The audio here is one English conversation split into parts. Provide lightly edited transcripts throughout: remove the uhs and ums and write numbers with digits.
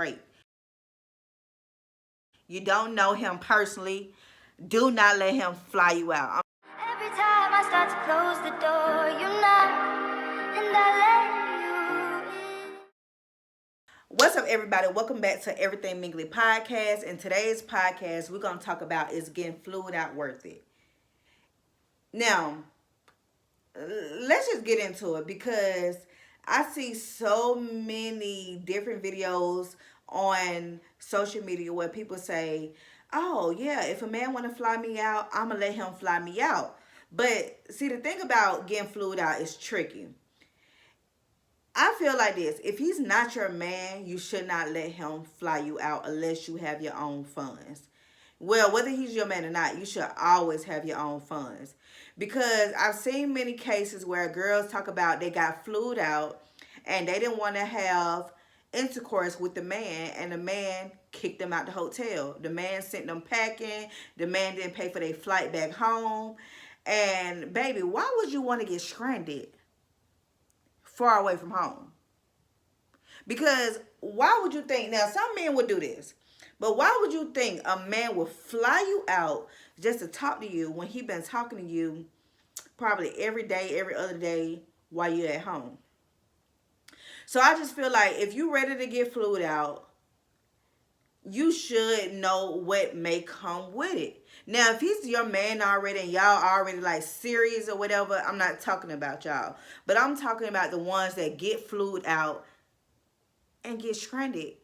straight. You don't know him personally. Do not let him fly you out. Every time I start to close the door, you knock, and I let you in. What's up, everybody? Welcome back to Everything Mingley podcast. In today's podcast, we're going to talk about, is getting fluid out worth it? Now, let's just get into it, because I see so many different videos on social media where people say, oh yeah, if a man want to fly me out, I'm gonna let him fly me out. But see, the thing about getting fluid out is tricky. I feel like this: if he's not your man, you should not let him fly you out unless you have your own funds. Well, whether he's your man or not, you should always have your own funds. Because I've seen many cases where girls talk about they got flued out and they didn't want to have intercourse with the man, and the man kicked them out the hotel. The man sent them packing. The man didn't pay for their flight back home. And baby, why would you want to get stranded far away from home? Because why would you think, now some men would do this, but why would you think a man would fly you out just to talk to you when he been talking to you probably every day, every other day while you're at home? So I just feel like if you're ready to get flued out, you should know what may come with it. Now, if he's your man already and y'all already like serious or whatever, I'm not talking about y'all. But I'm talking about the ones that get flued out and get stranded.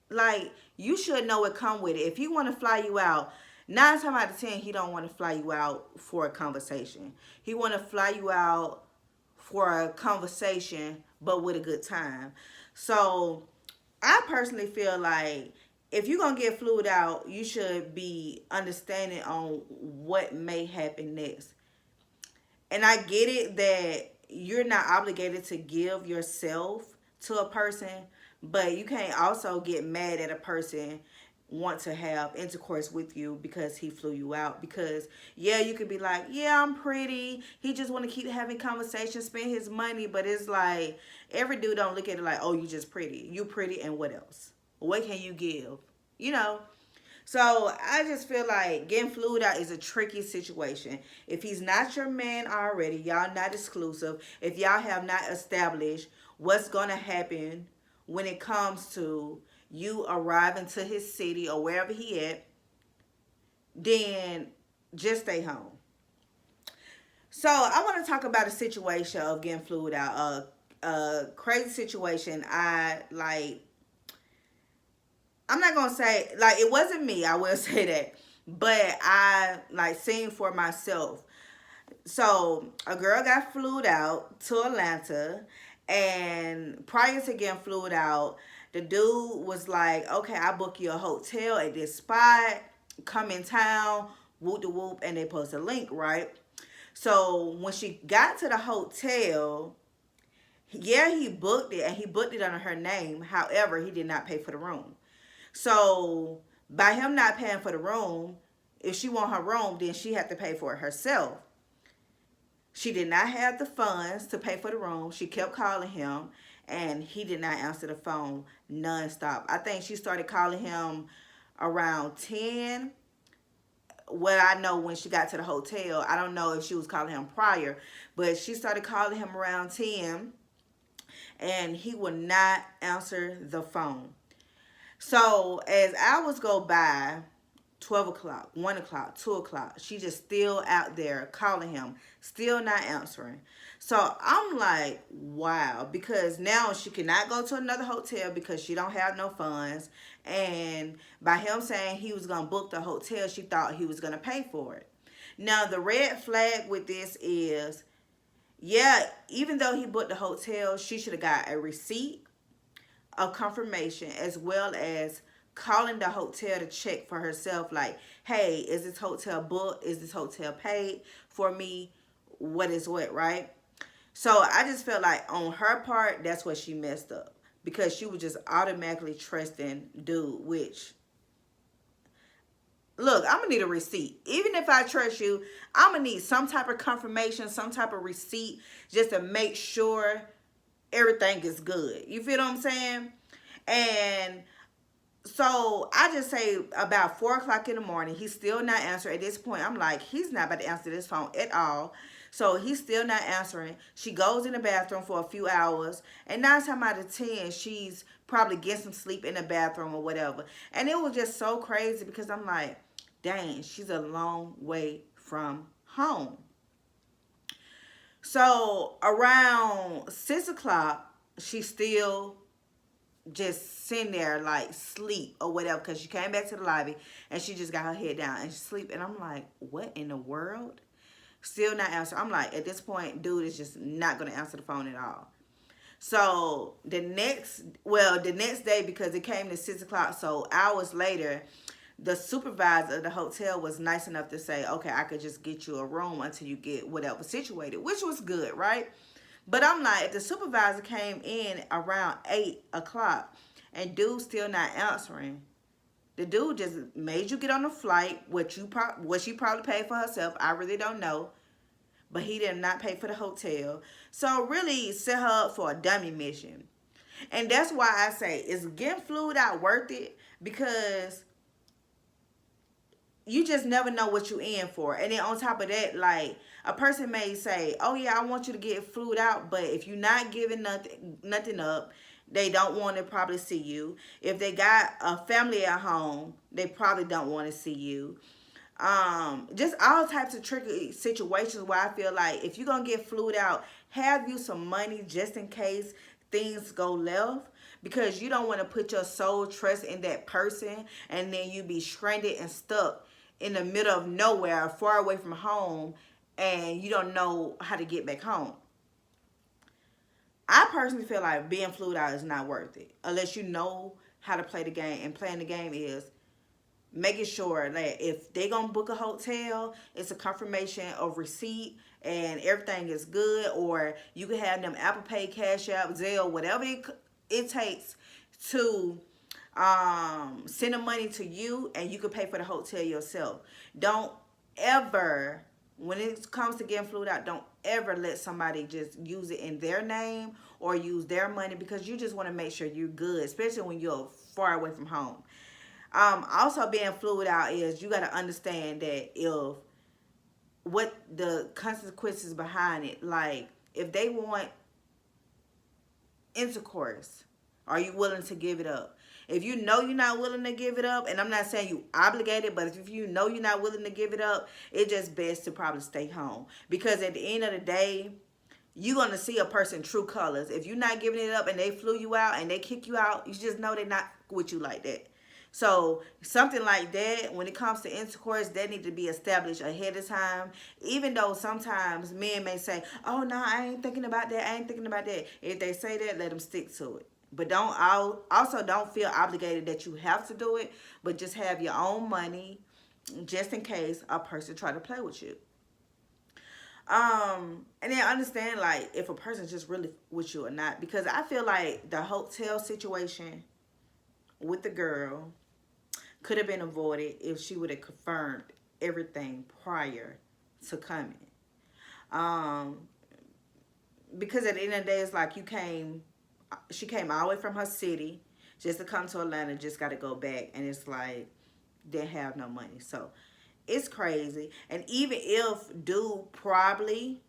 Like, you should know what come with it. If he want to fly you out, 9 times out of 10, he don't want to fly you out for a conversation. He want to fly you out for a conversation, but with a good time. So I personally feel like if you're going to get flued out, you should be understanding on what may happen next. And I get it that you're not obligated to give yourself to a person, but you can't also get mad at a person want to have intercourse with you because he flew you out. Because yeah, you could be like, yeah, I'm pretty, he just want to keep having conversations, spend his money. But it's like, every dude don't look at it like, oh, you just pretty, you pretty, and what else, what can you give, you know? So I just feel like getting flued out is a tricky situation. If he's not your man already, y'all not exclusive, if y'all have not established what's gonna happen when it comes to you arriving to his city or wherever he at, then just stay home. So I want to talk about a situation of getting flued out. A crazy situation. I'm not gonna say, like, it wasn't me, I will say that, but I like seen for myself. So a girl got flued out to Atlanta, and prior to getting flued out, the dude was like, okay, I book you a hotel at this spot, come in town, whoop de whoop, and they post a link, right? So when she got to the hotel, yeah, he booked it, and he booked it under her name. However, he did not pay for the room. So by him not paying for the room, if she want her room, then she had to pay for it herself. She did not have the funds to pay for the room. She kept calling him, and he did not answer the phone nonstop. I think she started calling him around 10. What I know, when she got to the hotel, I don't know if she was calling him prior, but she started calling him around 10, and he would not answer the phone. So as hours go by, 12 o'clock, 1 o'clock, 2 o'clock, she just still out there calling him, still not answering. So I'm like, wow, because now she cannot go to another hotel because she don't have no funds. And by him saying he was going to book the hotel, she thought he was going to pay for it. Now, the red flag with this is, yeah, even though he booked the hotel, she should have got a receipt, a confirmation, as well as calling the hotel to check for herself, like, hey, is this hotel booked? Is this hotel paid for me? What is what, right? So I just felt like on her part, that's what she messed up, because she was just automatically trusting dude, which, look, I'm gonna need a receipt. Even if I trust you, I'm gonna need some type of confirmation, some type of receipt, just to make sure everything is good. You feel what I'm saying? And So I just say about 4 o'clock in the morning, he's still not answering. At this point, I'm like, he's not about to answer this phone at all. So he's still not answering. She goes in the bathroom for a few hours, and 9 times out of 10, she's probably getting some sleep in the bathroom or whatever. And it was just so crazy because I'm like, dang, she's a long way from home. So around 6 o'clock, she's still just sitting there like sleep or whatever, because she came back to the lobby and she just got her head down and she sleep. And I'm like, what in the world? Still not answering. I'm like, at this point, dude is just not going to answer the phone at all. So the next day, because it came to 6 o'clock, so hours later, the supervisor of the hotel was nice enough to say, okay, I could just get you a room until you get whatever situated, which was good, right? But I'm like, if the supervisor came in around 8 o'clock and dude still not answering, the dude just made you get on the flight, what she probably paid for herself. I really don't know. But he did not pay for the hotel. So really set her up for a dummy mission. And that's why I say, is getting flued out worth it? Because you just never know what you're in for. And then on top of that, like, a person may say, oh yeah, I want you to get flued out, but if you're not giving nothing up, they don't want to probably see you. If they got a family at home, they probably don't want to see you. Just all types of tricky situations where I feel like if you're gonna get flued out, have you some money just in case things go left, because you don't want to put your sole trust in that person and then you be stranded and stuck in the middle of nowhere, far away from home, and you don't know how to get back home. I personally feel like being flued out is not worth it unless you know how to play the game. And playing the game is making sure that if they gonna book a hotel, it's a confirmation of receipt and everything is good, or you can have them Apple Pay, Cash App, Zelle, whatever it takes to send the money to you, and you can pay for the hotel yourself. Don't ever, when it comes to getting flued out, don't ever let somebody just use it in their name or use their money, because you just want to make sure you're good, especially when you're far away from home. Also being fluid out is you got to understand that if what the consequences behind it, like if they want intercourse, are you willing to give it up? If you know you're not willing to give it up, and I'm not saying you obligated, but if you know you're not willing to give it up, it's just best to probably stay home, because at the end of the day, you're going to see a person true colors. If you're not giving it up and they flew you out and they kick you out, you just know they're not with you like that. So something like that, when it comes to intercourse, that needs to be established ahead of time. Even though sometimes men may say, oh, no, I ain't thinking about that. I ain't thinking about that. If they say that, let them stick to it. But don't feel obligated that you have to do it, but just have your own money just in case a person try to play with you. And then understand, like, if a person's just really with you or not. Because I feel like the hotel situation with the girl could have been avoided if she would have confirmed everything prior to coming. Because at the end of the day, it's like she came all the way from her city just to come to Atlanta, just got to go back. And it's like, they have no money. So it's crazy. And even if dude probably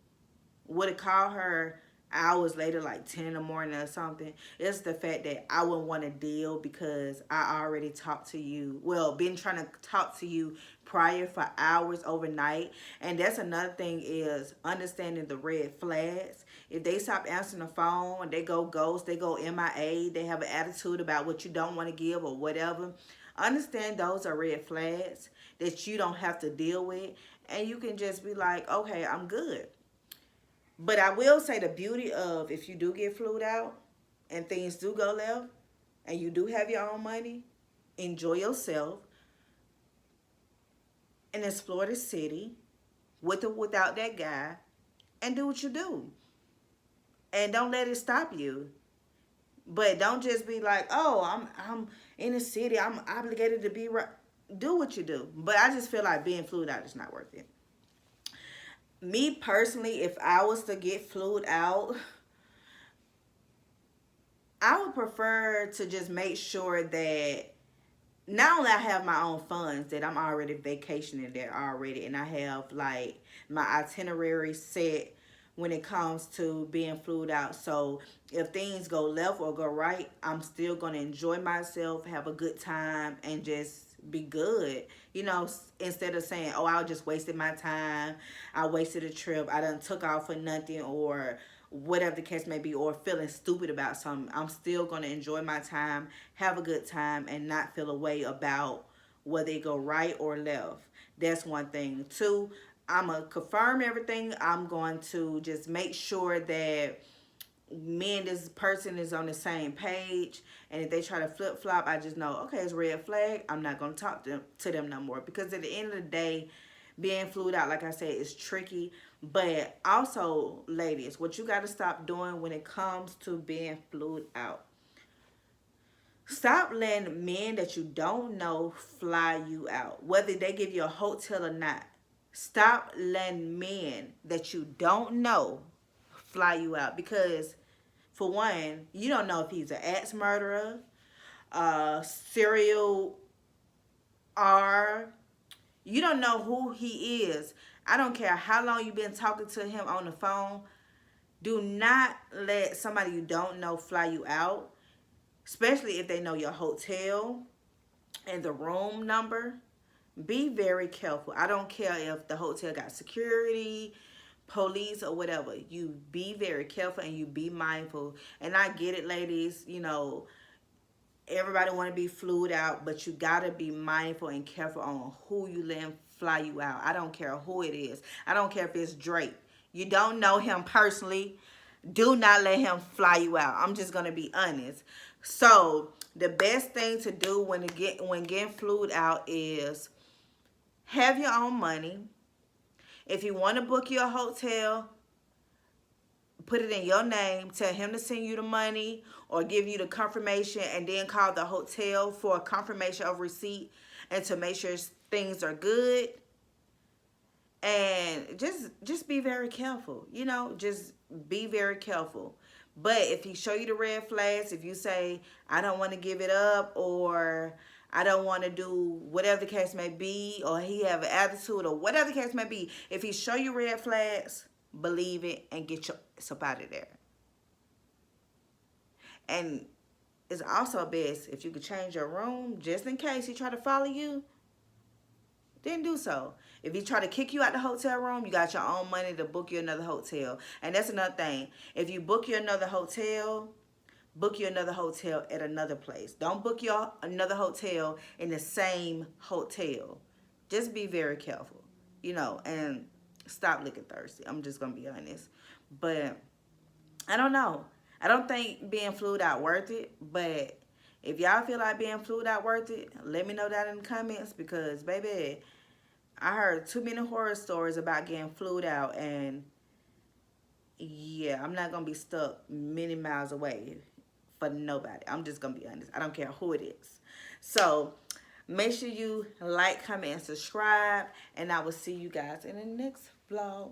would have called her hours later, like 10 in the morning or something, it's the fact that I wouldn't want to deal, because I already talked to you. Well, been trying to talk to you prior for hours overnight. And that's another thing, is understanding the red flags. If they stop answering the phone, they go ghost, they go MIA, they have an attitude about what you don't want to give or whatever, understand those are red flags that you don't have to deal with. And you can just be like, okay, I'm good. But I will say the beauty of, if you do get flued out and things do go left and you do have your own money, enjoy yourself and explore the city with or without that guy, and do what you do. And don't let it stop you. But don't just be like, oh, I'm in the city, I'm obligated to be right. Do what you do. But I just feel like being flued out is not worth it. Me personally, if I was to get flued out, I would prefer to just make sure that not only I have my own funds that I'm already vacationing there already, and I have like my itinerary set when it comes to being flued out. So if things go left or go right, I'm still gonna enjoy myself, have a good time, and just be good. You know, instead of saying, "Oh, I just wasted my time. I wasted a trip. I done took off for nothing," or whatever the case may be, or feeling stupid about something. I'm still going to enjoy my time, have a good time, and not feel a way about whether it go right or left. That's one thing. Two, I'm going to confirm everything. I'm going to just make sure that me and this person is on the same page. And if they try to flip flop, I just know, okay, it's red flag. I'm not going to talk to them no more. Because at the end of the day, being flued out, like I said, is tricky. But also, ladies, what you got to stop doing when it comes to being flued out, stop letting men that you don't know fly you out, whether they give you a hotel or not. Stop letting men that you don't know fly you out, because for one, you don't know if he's an axe murderer, serial R. You don't know who he is. I don't care how long you've been talking to him on the phone. Do not let somebody you don't know fly you out, especially if they know your hotel and the room number. Be very careful. I don't care if the hotel got security, police, or whatever. You be very careful and you be mindful. And I get it, ladies. You know, everybody want to be flued out, but you got to be mindful and careful on who you let fly you out. I don't care who it is. I don't care if it's Drake. You don't know him personally. Do not let him fly you out. I'm just going to be honest. So the best thing to do when getting flued out is have your own money. If you want to book your hotel, put it in your name, tell him to send you the money or give you the confirmation, and then call the hotel for a confirmation of receipt and to make sure things are good. And just be very careful, you know, just be very careful. But if he show you the red flags, if you say, I don't want to give it up, or I don't want to do whatever the case may be, or he have an attitude, or whatever the case may be, if he show you red flags, believe it and get yourself out of there. And it's also best if you could change your room just in case he try to follow you, then do so. If he try to kick you out the hotel room, you got your own money to book you another hotel. And that's another thing. If you book you another hotel, book you another hotel at another place. Don't book you another hotel in the same hotel. Just be very careful, you know, and stop looking thirsty. I'm just going to be honest. But I don't know. I don't think being flued out worth it. But if y'all feel like being flued out worth it, let me know that in the comments, because, baby, I heard too many horror stories about getting flued out, and yeah, I'm not going to be stuck many miles away for nobody. I'm just going to be honest. I don't care who it is. So make sure you like, comment, and subscribe, and I will see you guys in the next vlog.